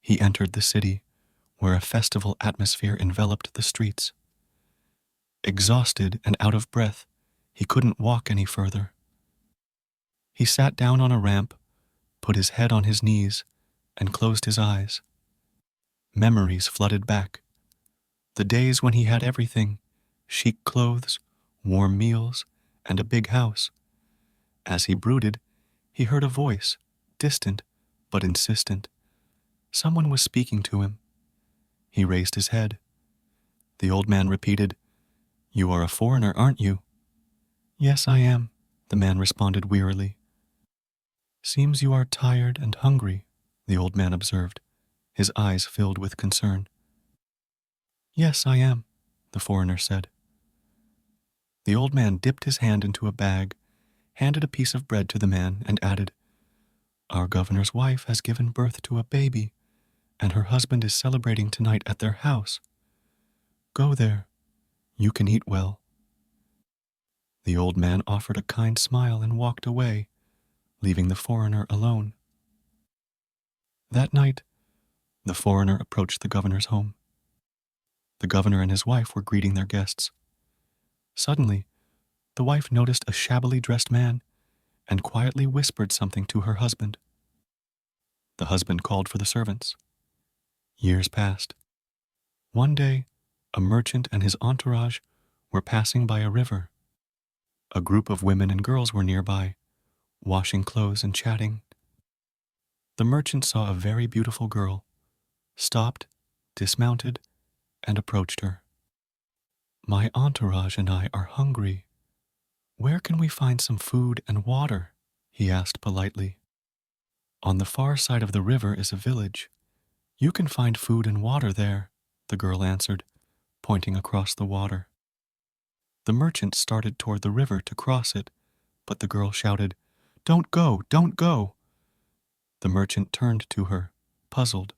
He entered the city, where a festival atmosphere enveloped the streets. Exhausted and out of breath, he couldn't walk any further. He sat down on a ramp, put his head on his knees, and closed his eyes. Memories flooded back. The days when he had everything: chic clothes, warm meals, and a big house. As he brooded, he heard a voice, distant but insistent. Someone was speaking to him. He raised his head. The old man repeated, "You are a foreigner, aren't you?" "Yes, I am," the man responded wearily. "Seems you are tired and hungry," the old man observed, his eyes filled with concern. "Yes, I am," the foreigner said. The old man dipped his hand into a bag, handed a piece of bread to the man, and added, "Our governor's wife has given birth to a baby, and her husband is celebrating tonight at their house. Go there. You can eat well." The old man offered a kind smile and walked away, leaving the foreigner alone. That night, the foreigner approached the governor's home. The governor and his wife were greeting their guests. Suddenly, the wife noticed a shabbily dressed man and quietly whispered something to her husband. The husband called for the servants. Years passed. One day, a merchant and his entourage were passing by a river. A group of women and girls were nearby, washing clothes and chatting. The merchant saw a very beautiful girl, stopped, dismounted, and approached her. "My entourage and I are hungry. Where can we find some food and water?" he asked politely. "On the far side of the river is a village. You can find food and water there," the girl answered, pointing across the water. The merchant started toward the river to cross it, but the girl shouted, "Don't go, don't go!" The merchant turned to her, puzzled.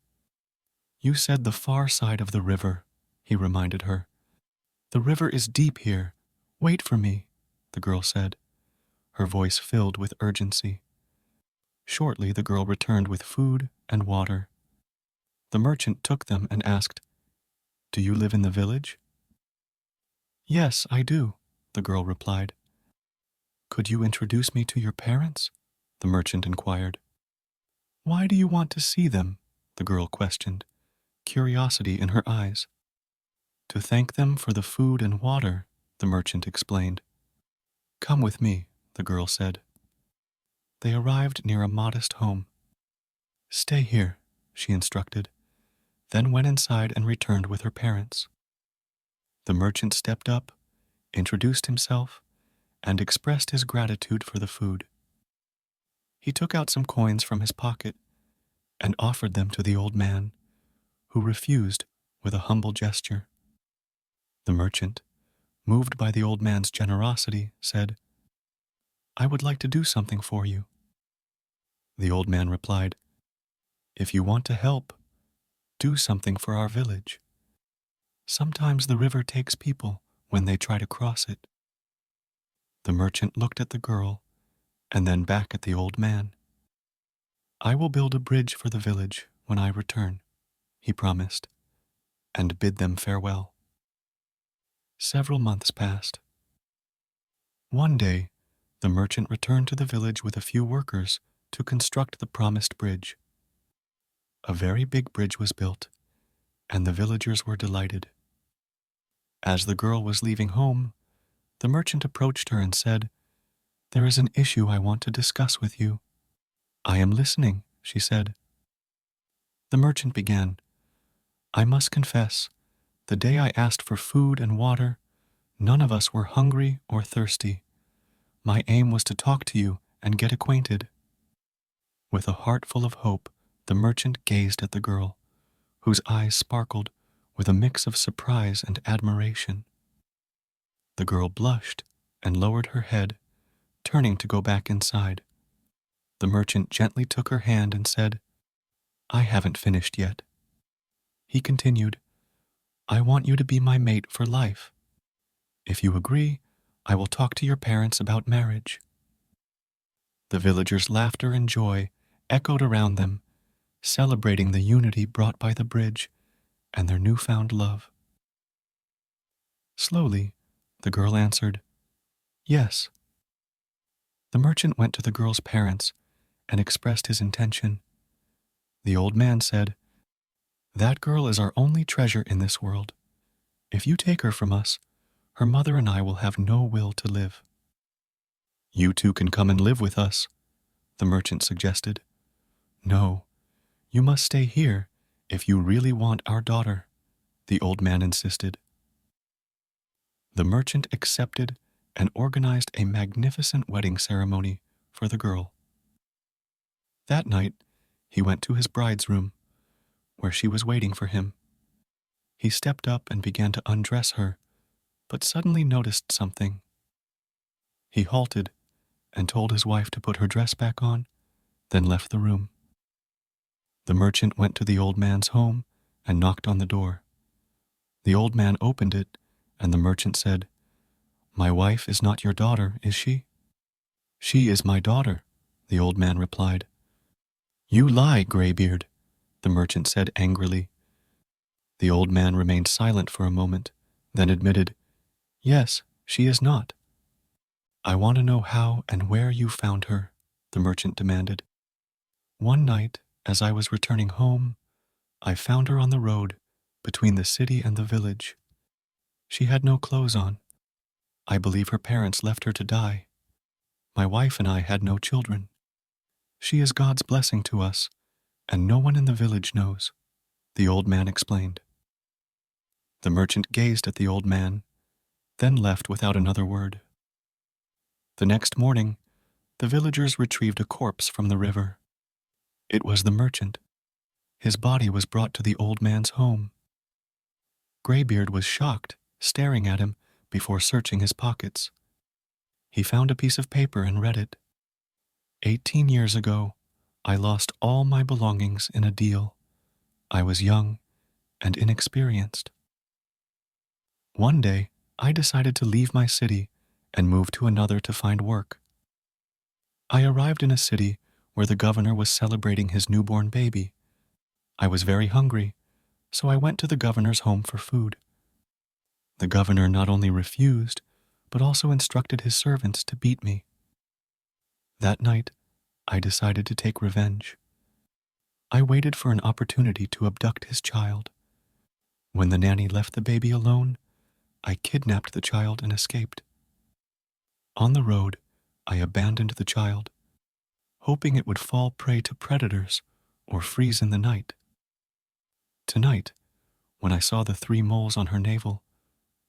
"You said the far side of the river," he reminded her. "The river is deep here. Wait for me," the girl said, her voice filled with urgency. Shortly, the girl returned with food and water. The merchant took them and asked, "Do you live in the village?" "Yes, I do," the girl replied. "Could you introduce me to your parents?" the merchant inquired. "Why do you want to see them?" the girl questioned, curiosity in her eyes. "To thank them for the food and water," the merchant explained. "Come with me," the girl said. They arrived near a modest home. "Stay here," she instructed, then went inside and returned with her parents. The merchant stepped up, introduced himself, and expressed his gratitude for the food. He took out some coins from his pocket and offered them to the old man, who refused with a humble gesture. The merchant, moved by the old man's generosity, said, "I would like to do something for you." The old man replied, "If you want to help, do something for our village. Sometimes the river takes people when they try to cross it." The merchant looked at the girl and then back at the old man. "I will build a bridge for the village when I return," he promised, and bid them farewell. Several months passed. One day, the merchant returned to the village with a few workers to construct the promised bridge. A very big bridge was built, and the villagers were delighted. As the girl was leaving home, the merchant approached her and said, "There is an issue I want to discuss with you." "I am listening," she said. The merchant began, "I must confess, the day I asked for food and water, none of us were hungry or thirsty. My aim was to talk to you and get acquainted." With a heart full of hope, the merchant gazed at the girl, whose eyes sparkled with a mix of surprise and admiration. The girl blushed and lowered her head, turning to go back inside. The merchant gently took her hand and said, "I haven't finished yet." He continued, "I want you to be my mate for life. If you agree, I will talk to your parents about marriage." The villagers' laughter and joy echoed around them, celebrating the unity brought by the bridge and their newfound love. Slowly, the girl answered, "Yes." The merchant went to the girl's parents and expressed his intention. The old man said, "That girl is our only treasure in this world. If you take her from us, her mother and I will have no will to live." "You two can come and live with us," the merchant suggested. "No, you must stay here if you really want our daughter," the old man insisted. The merchant accepted and organized a magnificent wedding ceremony for the girl. That night, he went to his bride's room, where she was waiting for him. He stepped up and began to undress her, but suddenly noticed something. He halted and told his wife to put her dress back on, then left the room. The merchant went to the old man's home and knocked on the door. The old man opened it, and the merchant said, "My wife is not your daughter, is she?" "She is my daughter," the old man replied. "You lie, Graybeard," the merchant said angrily. The old man remained silent for a moment, then admitted, "Yes, she is not." "I want to know how and where you found her," the merchant demanded. "One night, as I was returning home, I found her on the road between the city and the village. She had no clothes on. I believe her parents left her to die. My wife and I had no children. She is God's blessing to us, and no one in the village knows," the old man explained. The merchant gazed at the old man, then left without another word. The next morning, the villagers retrieved a corpse from the river. It was the merchant. His body was brought to the old man's home. Graybeard was shocked, staring at him before searching his pockets. He found a piece of paper and read it. 18 years ago, I lost all my belongings in a deal. I was young and inexperienced. One day, I decided to leave my city and move to another to find work. I arrived in a city where the governor was celebrating his newborn baby. I was very hungry, so I went to the governor's home for food. The governor not only refused, but also instructed his servants to beat me. That night, I decided to take revenge. I waited for an opportunity to abduct his child. When the nanny left the baby alone, I kidnapped the child and escaped. On the road, I abandoned the child, hoping it would fall prey to predators or freeze in the night. Tonight, when I saw the 3 moles on her navel,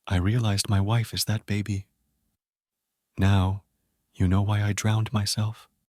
I realized my wife is that baby. Now, you know why I drowned myself?